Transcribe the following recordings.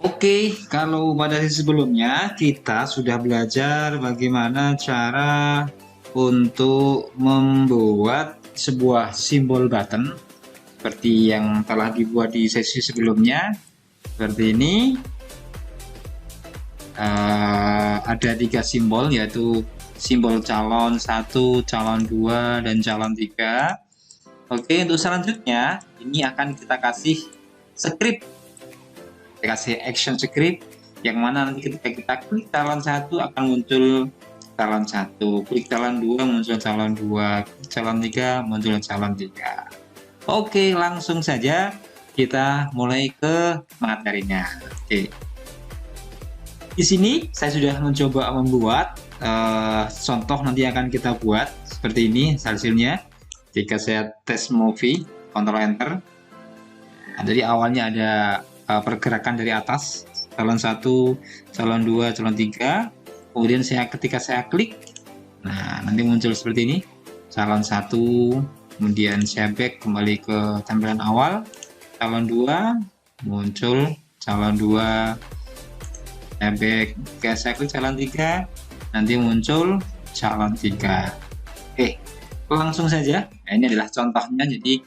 Oke, kalau pada sesi sebelumnya kita sudah belajar bagaimana cara untuk membuat sebuah simbol button seperti yang telah dibuat di sesi sebelumnya. Seperti ini, ada 3 simbol, yaitu simbol calon 1, calon 2, dan calon 3. Oke, untuk selanjutnya ini akan kita kasih script, kita kasih action script yang mana nanti ketika kita klik calon 1 akan muncul calon 1, klik calon 2 muncul calon 2, klik calon 3 muncul calon 3. Oke, langsung saja kita mulai ke materinya. Oke. Di sini saya sudah mencoba membuat contoh nanti akan kita buat seperti ini hasilnya. Jika saya tes movie, Ctrl Enter. Nah, jadi awalnya ada pergerakan dari atas, calon 1, calon 2, calon 3. Kemudian ketika saya klik, nah nanti muncul seperti ini, calon 1, kemudian saya back kembali ke tampilan awal, calon 2, muncul calon 2, saya back, saya klik calon 3, nanti muncul calon 3. Oke, langsung saja. Nah, ini adalah contohnya, jadi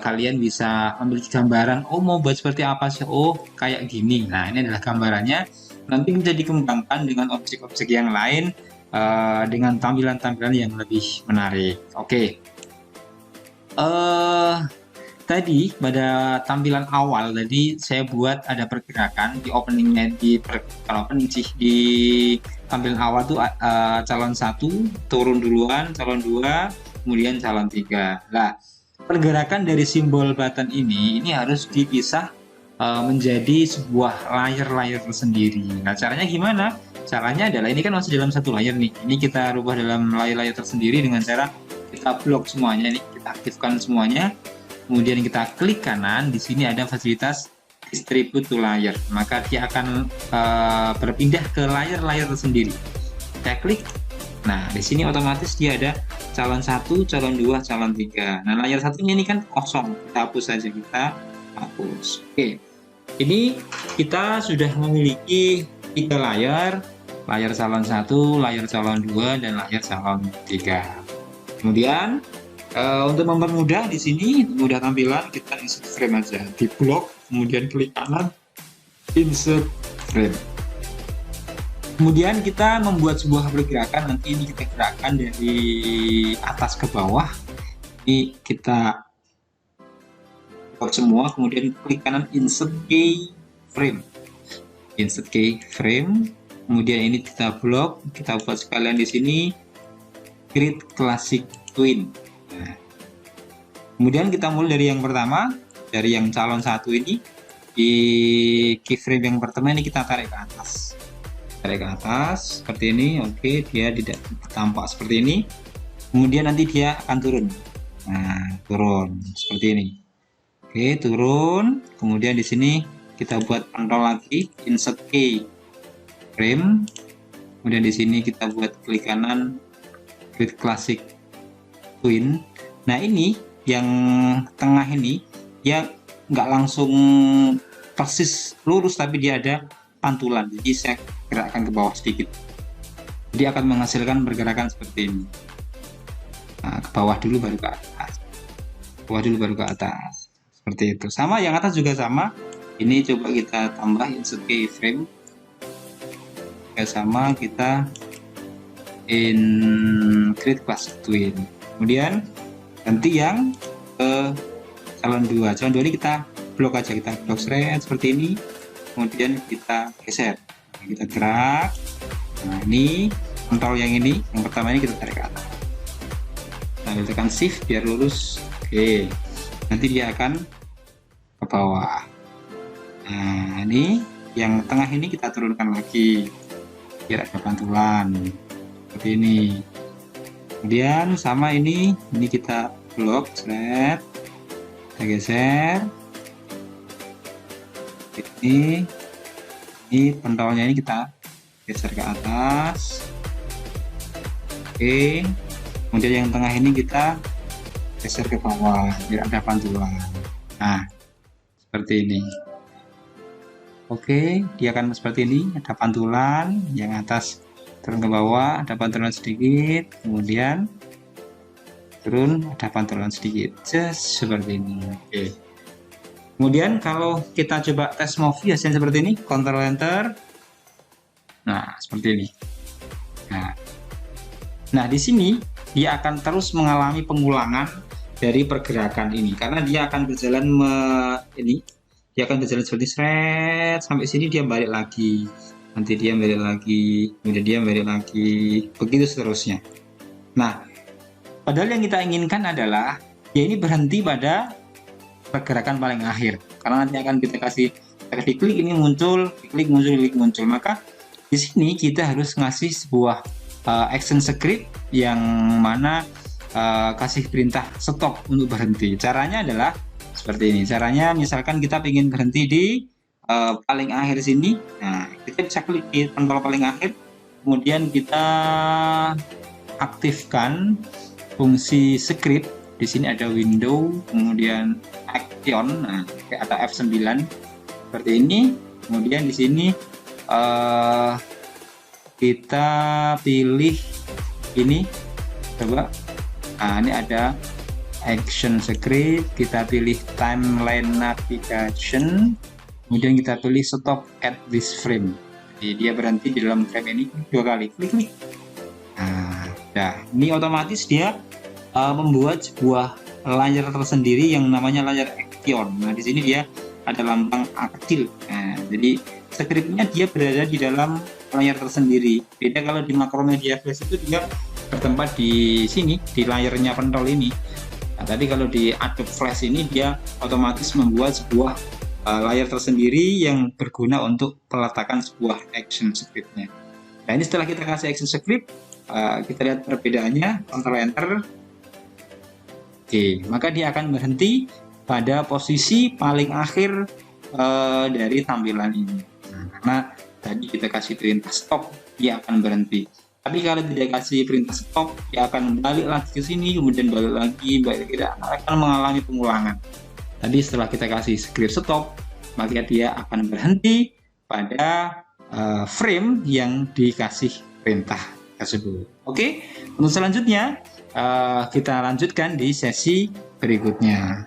kalian bisa memiliki gambaran, oh mau buat seperti apa sih, oh kayak gini. Nah, ini adalah gambarannya, nanti bisa dikembangkan dengan objek-objek yang lain dengan tampilan-tampilan yang lebih menarik. Oke. Tadi pada tampilan awal tadi saya buat ada pergerakan di openingnya, di tampilan awal tuh calon 1 turun duluan, calon 2, kemudian calon 3. Nah, pergerakan dari simbol button ini harus dipisah menjadi sebuah layer-layer tersendiri. Nah, caranya gimana? Caranya adalah ini kan masih dalam satu layer nih. Ini kita rubah dalam layer-layer tersendiri dengan cara kita blok semuanya nih, kita aktifkan semuanya. Kemudian kita klik kanan, di sini ada fasilitas distribute to layer, maka dia akan berpindah ke layer-layer tersendiri. Kita klik, nah di sini otomatis dia ada calon 1, calon 2, calon 3. Nah layar satunya ini kan kosong, kita hapus saja, kita hapus. Oke, ini kita sudah memiliki 3 layar, layar calon 1, layar calon 2, dan layar calon 3. Kemudian untuk mempermudah di sini, mudah tampilan, kita insert frame aja, di blok, kemudian klik kanan, insert frame. Kemudian kita membuat sebuah pergerakan, nanti ini kita gerakkan dari atas ke bawah. Ini kita buat semua, kemudian klik kanan, insert keyframe, insert keyframe. Kemudian ini kita blok, kita buat sekalian di sini, create classic twin. Nah, kemudian kita mulai dari yang pertama, dari yang calon 1 ini, di keyframe yang pertama ini kita tarik ke atas, seperti ini. Oke, dia tidak tampak seperti ini. Kemudian nanti dia akan turun. Nah, turun seperti ini. Oke, turun. Kemudian di sini kita buat pentol lagi, insert keyframe. Kemudian di sini kita buat klik kanan, create classic twin. Nah ini yang tengah ini dia nggak langsung persis lurus, tapi dia ada pantulan, jadi saya gerakkan ke bawah sedikit, jadi akan menghasilkan pergerakan seperti ini. Nah, ke bawah dulu baru ke atas, bawah dulu baru ke atas, seperti itu. Sama yang atas juga sama, ini coba kita tambah insert keyframe, sama kita create classic twin. Kemudian ganti yang ke calon 2. Calon 2 ini kita blok aja, kita blok seperti ini. Kemudian kita geser, kita gerak. Nah ini kontrol yang ini, yang pertama ini kita tarik ke atas. Nah, tekan shift biar lurus. Oke, nanti dia akan ke bawah. Nah ini yang tengah ini kita turunkan lagi biar ada pantulan seperti ini. Kemudian sama ini kita blok, kita geser. Ini pentolnya ini kita geser ke atas. Oke, kemudian yang tengah ini kita geser ke bawah biar ada pantulan. Nah, seperti ini. Oke, dia akan seperti ini, ada pantulan yang atas turun ke bawah, ada pantulan sedikit, kemudian turun, ada pantulan sedikit, just seperti ini. Oke. Kemudian kalau kita coba tes movie hasilnya seperti ini, Ctrl Enter. Nah, seperti ini. Nah, di sini dia akan terus mengalami pengulangan dari pergerakan ini karena dia akan berjalan dia akan berjalan seperti seret sampai sini, dia balik lagi, nanti dia balik lagi, kemudian dia balik lagi, begitu seterusnya. Nah, padahal yang kita inginkan adalah ya ini berhenti pada pergerakan paling akhir, karena nanti akan kita kasih klik ini muncul, klik muncul. Maka di sini kita harus ngasih sebuah action script yang mana kasih perintah stop untuk berhenti. Caranya adalah seperti ini. Caranya misalkan kita ingin berhenti di paling akhir sini. Nah, kita bisa klik di tombol paling akhir, kemudian kita aktifkan fungsi script. Di sini ada window, kemudian action, nah, atau F9 seperti ini. Kemudian di sini kita pilih ini, coba. Nah, ini ada action script, kita pilih timeline navigation, kemudian kita pilih stop at this frame. Jadi dia berhenti di dalam frame ini 2 kali, klik. Nah, ini otomatis dia membuat sebuah layar tersendiri yang namanya layar action. Nah, di sini dia ada lambang A kecil. Nah, jadi scriptnya dia berada di dalam layar tersendiri. Beda kalau di Macromedia Flash itu dia bertempat di sini, di layarnya pentol ini. Nah, tapi kalau di Adobe Flash ini dia otomatis membuat sebuah layar tersendiri yang berguna untuk peletakan sebuah action scriptnya. Nah, ini setelah kita kasih action script, kita lihat perbedaannya, Ctrl Enter. Oke, maka dia akan berhenti pada posisi paling akhir dari tampilan ini. Nah, karena tadi kita kasih perintah stop, dia akan berhenti. Tapi kalau tidak kasih perintah stop, dia akan balik lagi ke sini, kemudian balik lagi, dia akan mengalami pengulangan. Tadi setelah kita kasih script stop, maka dia akan berhenti pada frame yang dikasih perintah tersebut. Oke, untuk selanjutnya kita lanjutkan di sesi berikutnya.